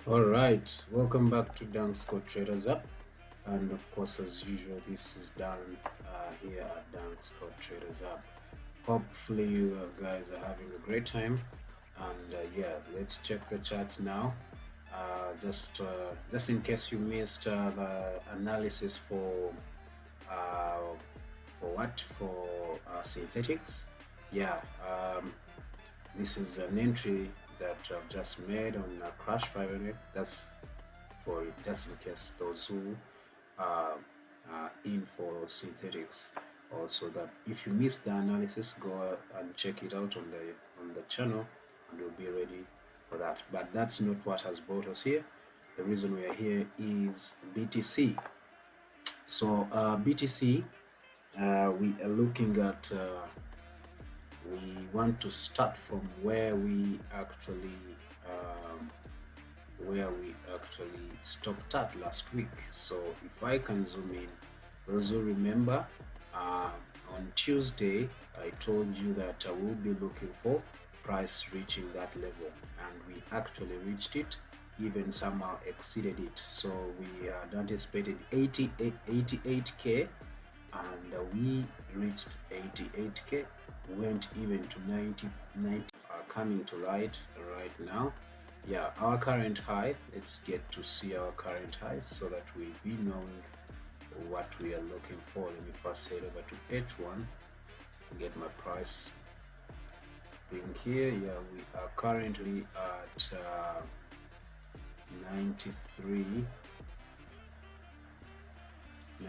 All right, welcome back to Dan's Code Traders app, and of course, as usual, this is Dan here at Dan's Code Traders app. Hopefully, you guys are having a great time, and yeah, let's check the charts now. Just in case you missed the analysis for synthetics. Yeah, this is an entry that I've just made on Crash 500. That's for just in case those who are in for synthetics. Also, that if you missed the analysis, go and check it out on the channel, and we'll be ready for that. But that's not what has brought us here. The reason we are here is BTC. So BTC, we are looking at. We want to start from where we actually stopped at last week. So if I can zoom in, those who remember, on Tuesday I told you that I will be looking for price reaching that level, and we actually reached it, even somehow exceeded it. So we had anticipated 88k, and we reached 88k, went even to 90 coming to light right now. Yeah, our current high, let's get to see our current high so that we be knowing what we are looking for. Let me first head over to H1 and get my price being here. Yeah, we are currently at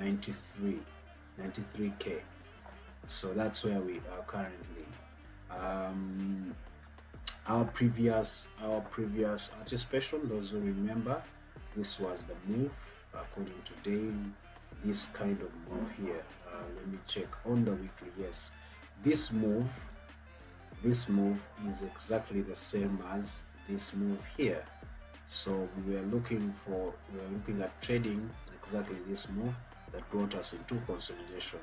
93k. So that's where we are currently. Our previous anticipation, those who remember, this was the move according to daily, this kind of move here. Let me check on the weekly. Yes, this move this move is exactly the same as this move here. So we were looking at trading exactly this move that brought us into consolidation,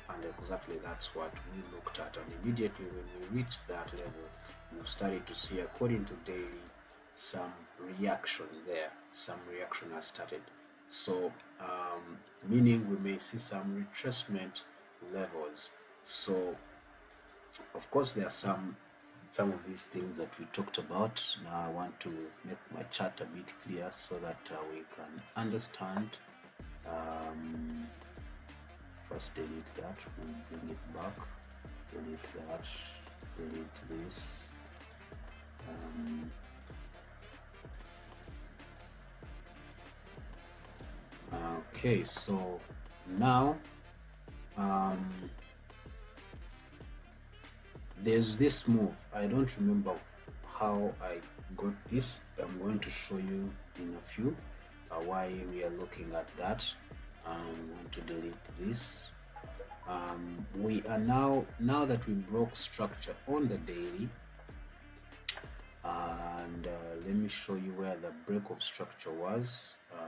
and exactly that's what we looked at. And immediately when we reached that level, we started to see, according to daily, some reaction there. Some reaction has started. So meaning we may see some retracement levels. So of course there are some of these things that we talked about. Now I want to make my chart a bit clear so that we can understand. First delete that, we'll bring it back, delete that, delete this. Okay, so now there's this move. I don't remember how I got this. I'm going to show you in a few why we are looking at that. I'm going to delete this. We are now that we broke structure on the daily, and let me show you where the break of structure was. I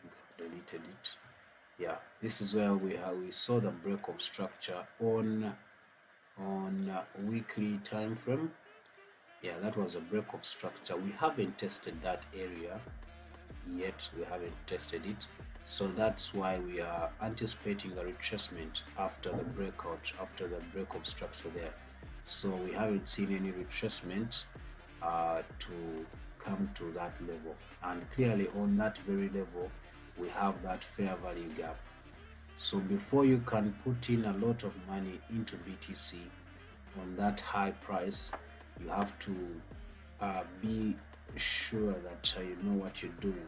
think I've deleted it. Yeah, this is where we saw the break of structure on weekly time frame. Yeah, that was a break of structure. We haven't tested that area yet. We haven't tested it, so that's why we are anticipating a retracement after the breakout, after the break of structure there. So we haven't seen any retracement to come to that level, and clearly on that very level we have that fair value gap. So before you can put in a lot of money into BTC on that high price, you have to be sure that you know what you're doing,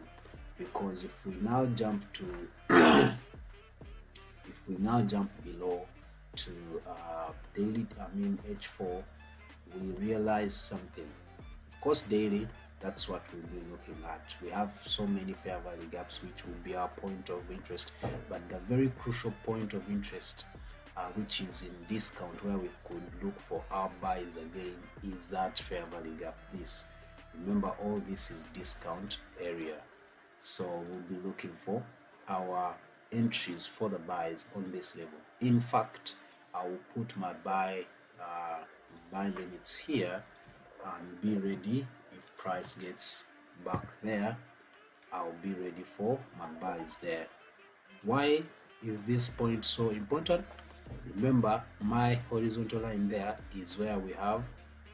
because if we now jump to if we now jump below to daily, H4, we realize something. Of course, daily, that's what we'll be looking at. We have so many fair value gaps, which will be our point of interest, but the very crucial point of interest, which is in discount, where we could look for our buys again, is that fair value gap. This, remember, all this is discount area, so we'll be looking for our entries for the buys on this level. In fact, I will put my buy limits here and be ready. If price gets back there, I'll be ready for my buys there. Why is this point so important? Remember, my horizontal line there is where we have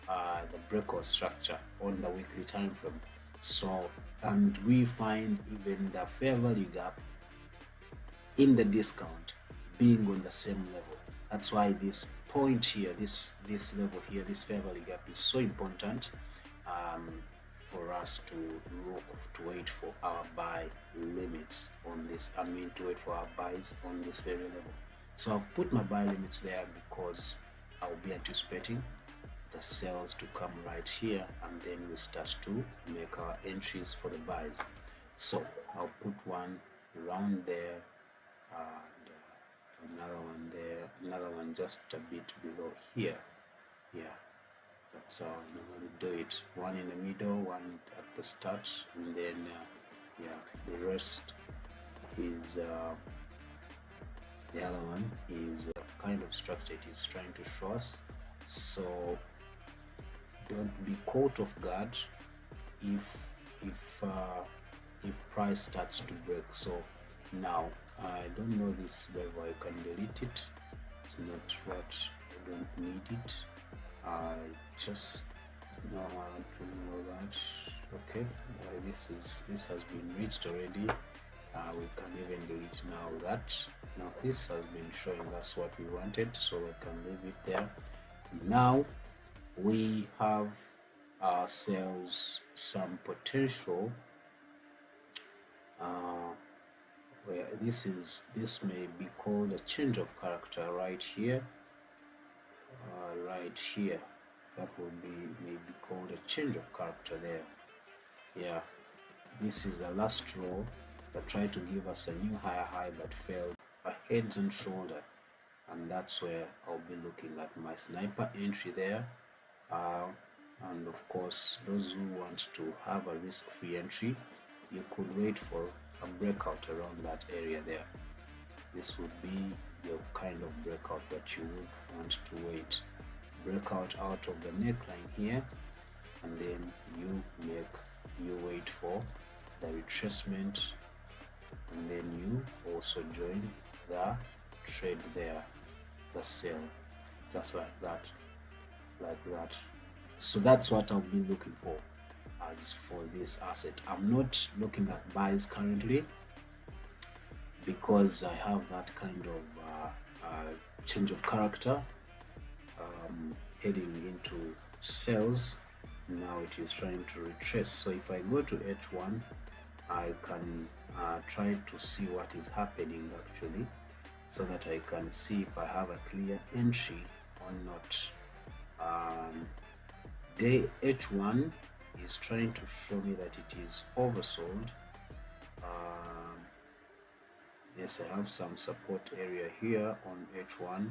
the breakout structure on the weekly time frame. So, and we find even the fair value gap in the discount being on the same level. That's why this point here, this level here, this fair value gap is so important for us to wait for our buy limits on this. To wait for our buys on this very level. So I've put my buy limits there because I'll be anticipating the sales to come right here, and then we start to make our entries for the buys. So I'll put one around there, and another one there, another one just a bit below here. Yeah, that's how I normally do it. One in the middle, one at the start, and then the rest is the other one is kind of structure it is trying to show us. So don't be caught off guard if price starts to break. So now I don't know this level, I can delete it. It's not what I don't need it. I just don't want to know that. Okay, this has been reached already. We can even delete now this has been showing us what we wanted, so we can leave it there. Now we have ourselves some potential where this may be called a change of character right here. That would may be called a change of character there. Yeah, this is the last row that tried to give us a new higher high but failed, a heads and shoulder, and that's where I'll be looking at my sniper entry there uh, and of course those who want to have a risk-free entry, you could wait for a breakout around that area there. This would be the kind of breakout that you would want to wait. Breakout out of the neckline here, and then you wait for the retracement, and then you also join the trade there, the sell, just like that. So that's what I'll be looking for as for this asset. I'm not looking at buys currently because I have that kind of change of character heading into sales. Now it is trying to retrace. So if I go to H1, I can try to see what is happening actually, so that I can see if I have a clear entry or not. Day H1 is trying to show me that it is oversold. Yes, I have some support area here on H1.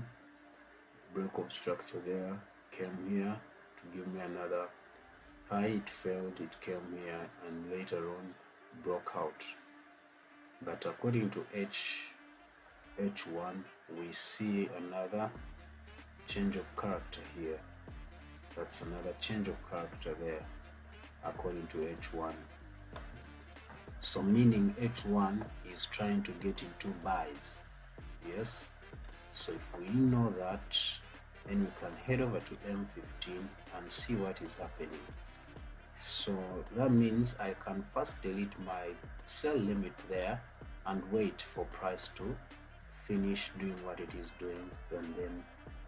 Break of structure there, came here to give me another high. It failed, it came here, and later on broke out. But according to H1, we see another change of character here. That's another change of character there according to H1. So meaning H1 is trying to get into buys. Yes, so if we know that, then we can head over to M15 and see what is happening. So that means I can first delete my sell limit there and wait for price to finish doing what it is doing, and then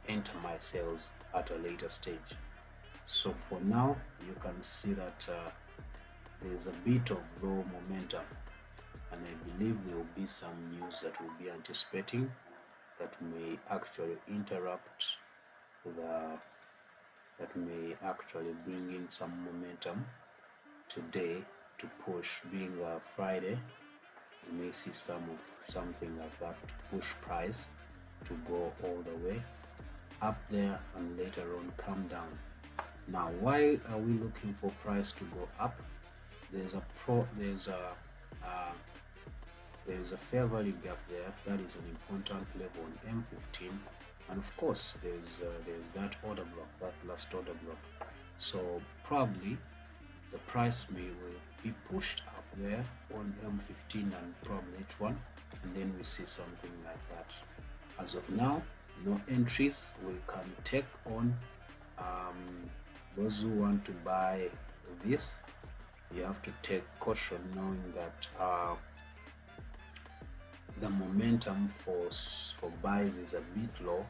enter my sales at a later stage. So for now, you can see that there's a bit of low momentum, and I believe there will be some news that we'll be anticipating that may actually interrupt that may actually bring in some momentum today to push. Being a Friday, you may see something like that to push price to go all the way up there and later on come down. Now, why are we looking for price to go up? There's a fair value gap there. That is an important level on M15, and of course there's that order block, that last order block. So probably the price will be pushed up there on M15 and probably H1, and then we see something like that. As of now, no entries. We can take on those who want to buy this. You have to take caution, knowing that the momentum for buys is a bit low.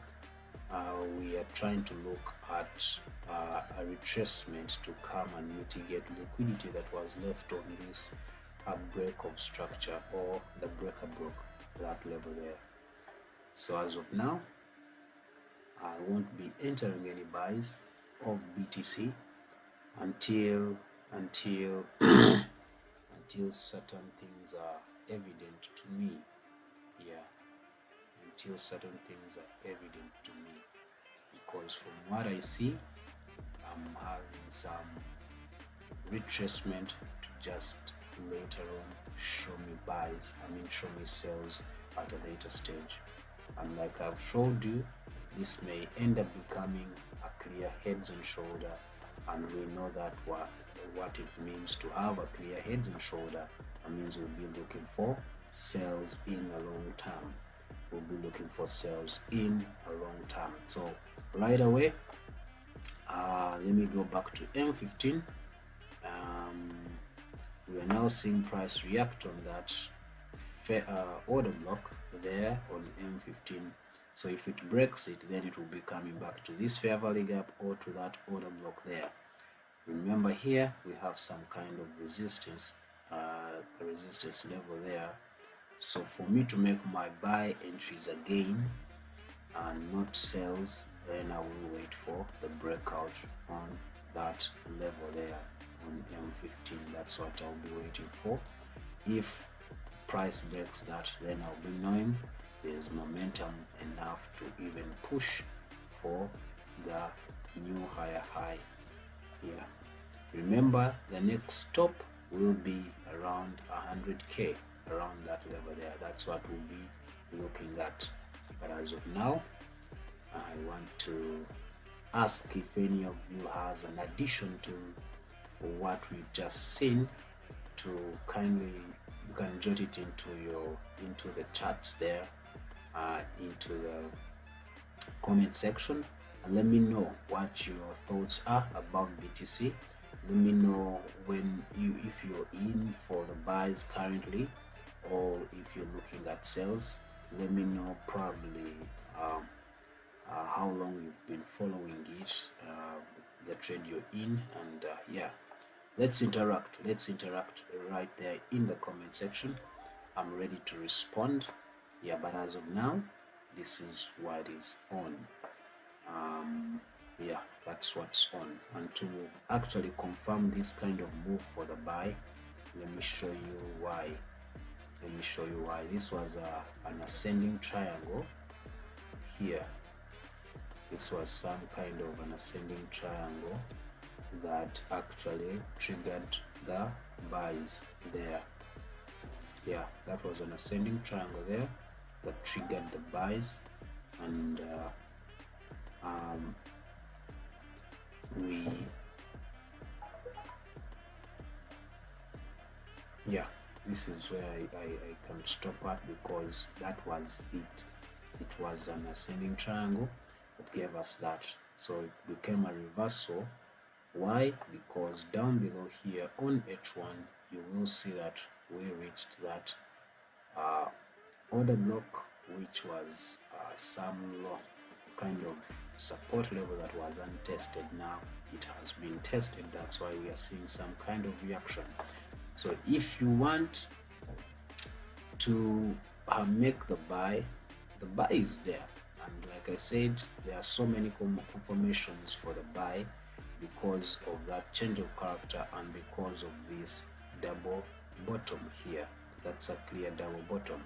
We are trying to look at a retracement to come and mitigate liquidity that was left on this break of structure, or the breaker broke that level there. So as of now, I won't be entering any buys of BTC until certain things are evident to me. Yeah, until certain things are evident to me, because from what I see, I'm having some retracement to just later on show me buys, show me sales at a later stage. And like I've showed you, this may end up becoming a clear heads and shoulder, and we know that what it means to have a clear heads and shoulder. That means we'll be looking for sales in a long term. We'll be looking for sales in a long term. So right away, let me go back to M15. We are now seeing price react on that order block there on M15. So if it breaks it, then it will be coming back to this fair value gap or to that order block there. Remember, here we have some kind of resistance, a resistance level there. So for me to make my buy entries again and not sales, then I will wait for the breakout on that level there on M15. That's what I'll be waiting for. If price breaks that, then I'll be knowing there's momentum enough to even push for the new higher high here. Remember, the next stop will be around 100k, around that level there. That's what we'll be looking at. But as of now, I want to ask if any of you has an addition to what we've just seen, to kindly, you can jot it into the charts there, into the comment section, and let me know what your thoughts are about BTC. Let me know if you're in for the buys currently, or if you're looking at sales. Let me know probably how long you've been following it, the trade you're in, and yeah, let's interact right there in the comment section. I'm ready to respond. Yeah, but as of now, this is what is on. Yeah, that's what's on. And to actually confirm this kind of move for the buy, let me show you why. This was an ascending triangle here. This was some kind of an ascending triangle that actually triggered the buys there. Yeah, that was an ascending triangle there that triggered the buys, and yeah, this is where I can stop at, because that was it. It was an ascending triangle that gave us that, so it became a reversal. Why? Because down below here on H1 you will see that we reached that order block, which was some low kind of support level that was untested. Now it has been tested. That's why we are seeing some kind of reaction. So if you want to make the buy is there, and like I said, there are so many confirmations for the buy because of that change of character and because of this double bottom here. That's a clear double bottom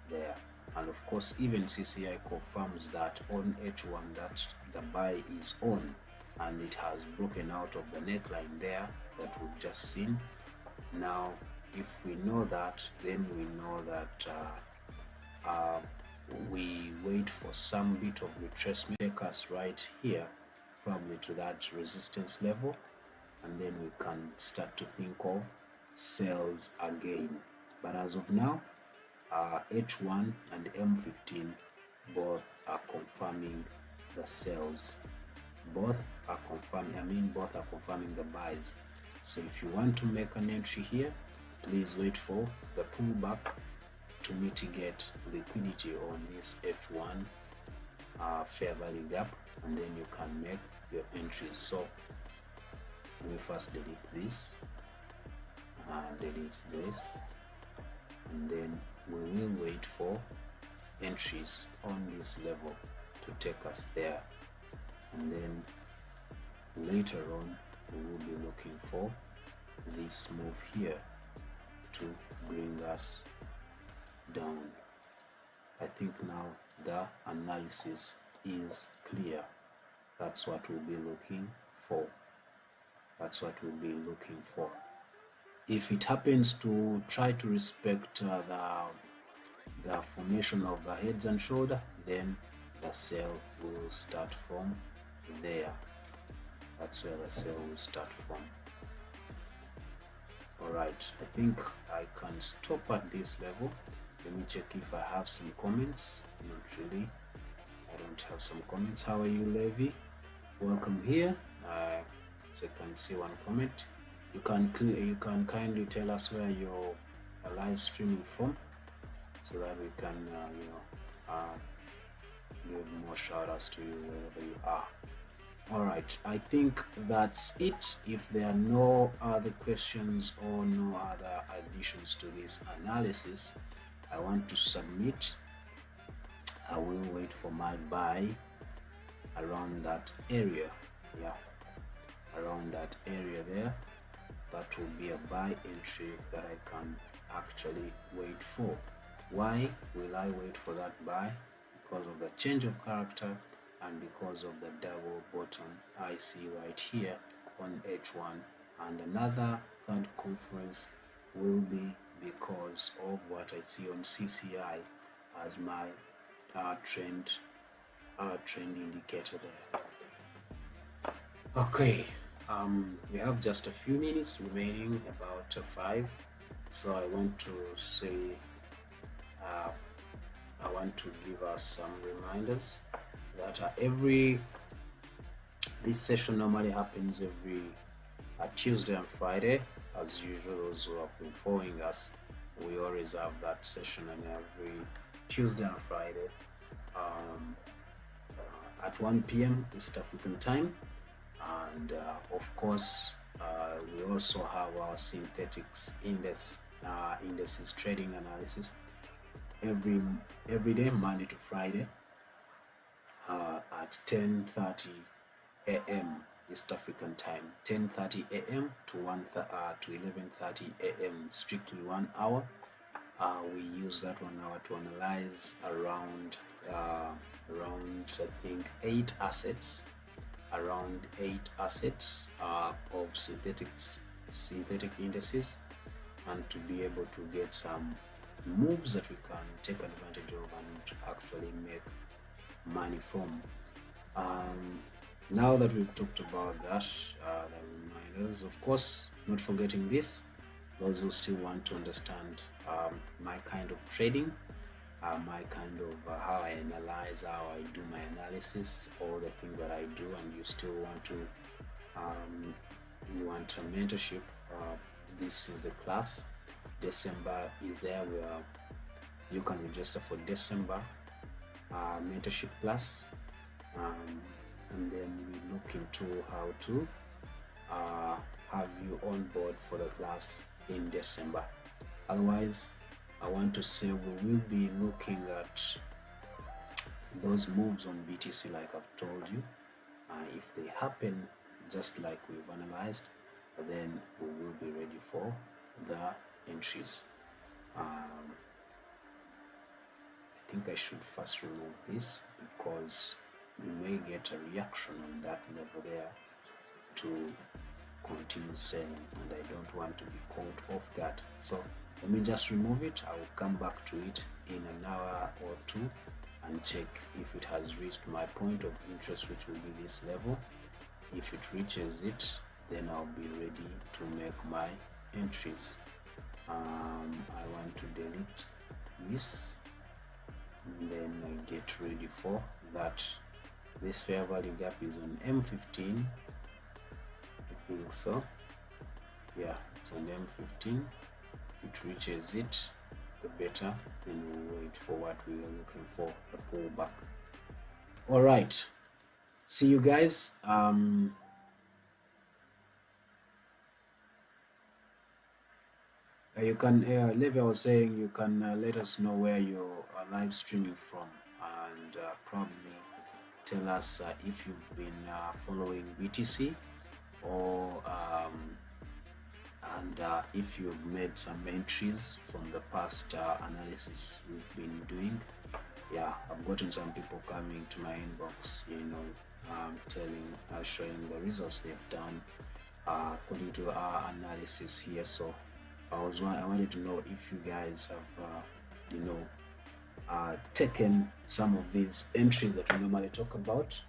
there, and of course even CCI confirms that on H1 that the buy is on, and it has broken out of the neckline there that we've just seen. Now if we know that, then we know that we wait for some bit of retracement, take us right here probably to that resistance level, and then we can start to think of sales again. But as of now, H1 and M15 both are confirming the sales. Both are confirming the buys. So if you want to make an entry here, please wait for the pullback to mitigate liquidity on this H1 fair value gap, and then you can make your entries. So let me first delete this, and then we will wait for entries on this level to take us there, and then later on we will be looking for this move here to bring us down. I think now the analysis is clear. That's what we'll be looking for. If it happens to try to respect the formation of the heads and shoulder, then the sell will start from there. That's where the sell will start from. Alright, I think I can stop at this level. Let me check if I have some comments. Not really. I don't have some comments. How are you, Levi? Welcome here. So I can see one comment. You can kindly tell us where you're live streaming from, so that we can give more shout outs to you wherever you are. Alright, I think that's it. If there are no other questions or no other additions to this analysis, I want to submit. I will wait for my buy around that area. Yeah, around that area there. That will be a buy entry that I can actually wait for. Why will I wait for that buy? Because of the change of character and because of the double bottom I see right here on H1, and another third conference will be because of what I see on CCI as my trend indicator there. Okay, we have just a few minutes remaining, about 5. So I want to say, I want to give us some reminders that this session normally happens every Tuesday and Friday. As usual, those who have been following us, we always have that session on every Tuesday and Friday at 1 p.m. East African time. And of course, we also have our synthetics indices trading analysis every day, Monday to Friday, at 10:30 a.m. East African time, 10:30 a.m. to 11:30 a.m. strictly 1 hour. We use that 1 hour to analyze around I think 8 assets, of synthetic indices, and to be able to get some moves that we can take advantage of and actually make money from. Now that we've talked about that, the reminders, of course, not forgetting this, those who still want to understand my kind of trading, my kind of how I analyze, how I do my analysis, all the things that I do, and you still want to you want a mentorship, this is the class. December is there, where you can register for December mentorship class, and then we look into how to have you on board for the class in December. Otherwise, I want to say we will be looking at those moves on BTC like I've told you. If they happen just like we've analyzed, then we will be ready for the entries. I think I should first remove this because we may get a reaction on that level there to continue selling, and I don't want to be caught off guard. So let me just remove it. I will come back to it in an hour or two and check if it has reached my point of interest, which will be this level. If it reaches it, then I'll be ready to make my entries. I want to delete this, and then I get ready for that. This fair value gap is on M15, I think so. Yeah, it's on M15. If it reaches it, the better. Then we'll wait for what we are looking for, the pullback. All right, see you guys. You can, Levi was saying, you can let us know where you are live streaming from, and probably tell us if you've been following BTC, or if you've made some entries from the past analysis we've been doing. Yeah, I've gotten some people coming to my inbox, showing the results they've done according to our analysis here. So I wanted to know if you guys have taken some of these entries that we normally talk about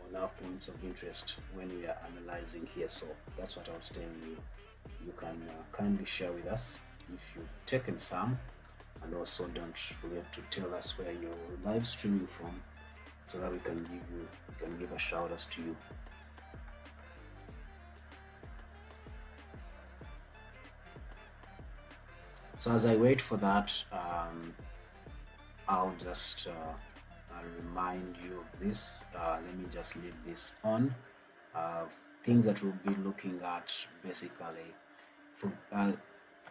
on our points of interest when we are analyzing here. So that's what I was telling you. You can kindly share with us if you've taken some, and also don't forget to tell us where you're live streaming from, so that we can give a shout out to you. So as I wait for that, I'll just remind you of this. Let me just leave this on. Things that we'll be looking at basically for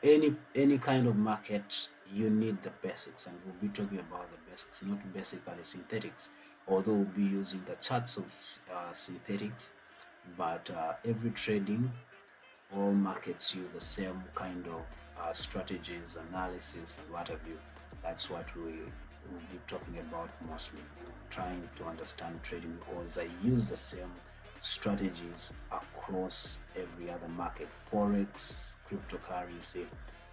any kind of market, you need the basics, and we'll be talking about the basics, not basically synthetics, although we'll be using the charts of synthetics, but every trading, all markets use the same kind of strategies, analysis, and what have you. That's what we we'll be talking about mostly trying to understand trading, because I use the same strategies across every other market, forex, cryptocurrency,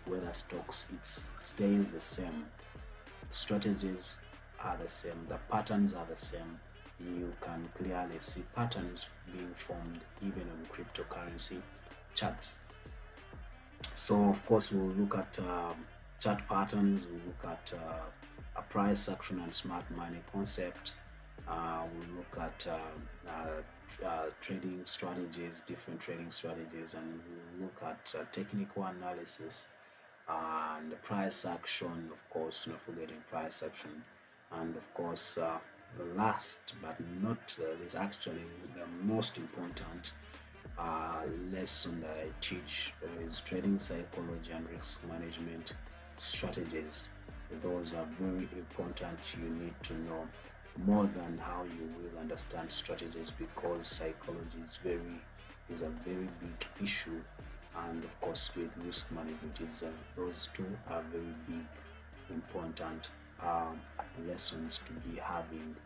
whether stocks, it stays the same. Strategies are the same, the patterns are the same. You can clearly see patterns being formed even on cryptocurrency charts. So of course we'll look at chart patterns, we'll look at a price action and smart money concept. We'll look at trading strategies, different trading strategies, and we'll look at technical analysis and the price action, of course, not forgetting price action. And of course, last but not is actually the most important lesson that I teach is trading psychology and risk management strategies. Those are very important. You need to know more than how you will understand strategies, because psychology is a very big issue, and of course with risk management is those two are very big important lessons to be having,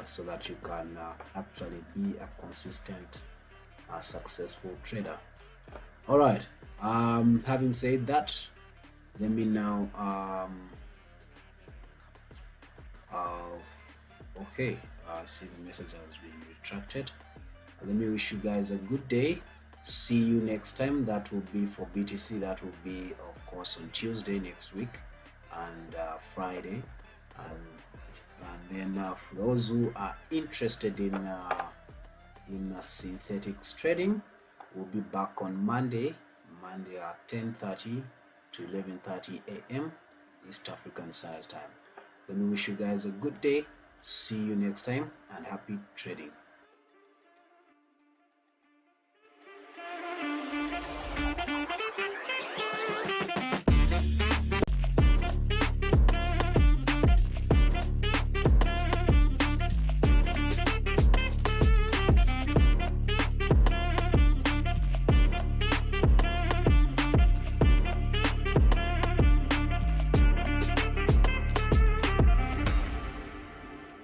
so that you can actually be a consistent successful trader. All right, having said that, let me now okay, see the message has been retracted. Let me wish you guys a good day. See you next time. That will be for BTC. That will be of course on Tuesday next week, and Friday, and then for those who are interested in synthetics trading, we'll be back on Monday at 10:30 to 11:30 a.m. East African Standard Time. Let me wish you guys a good day. See you next time, and happy trading.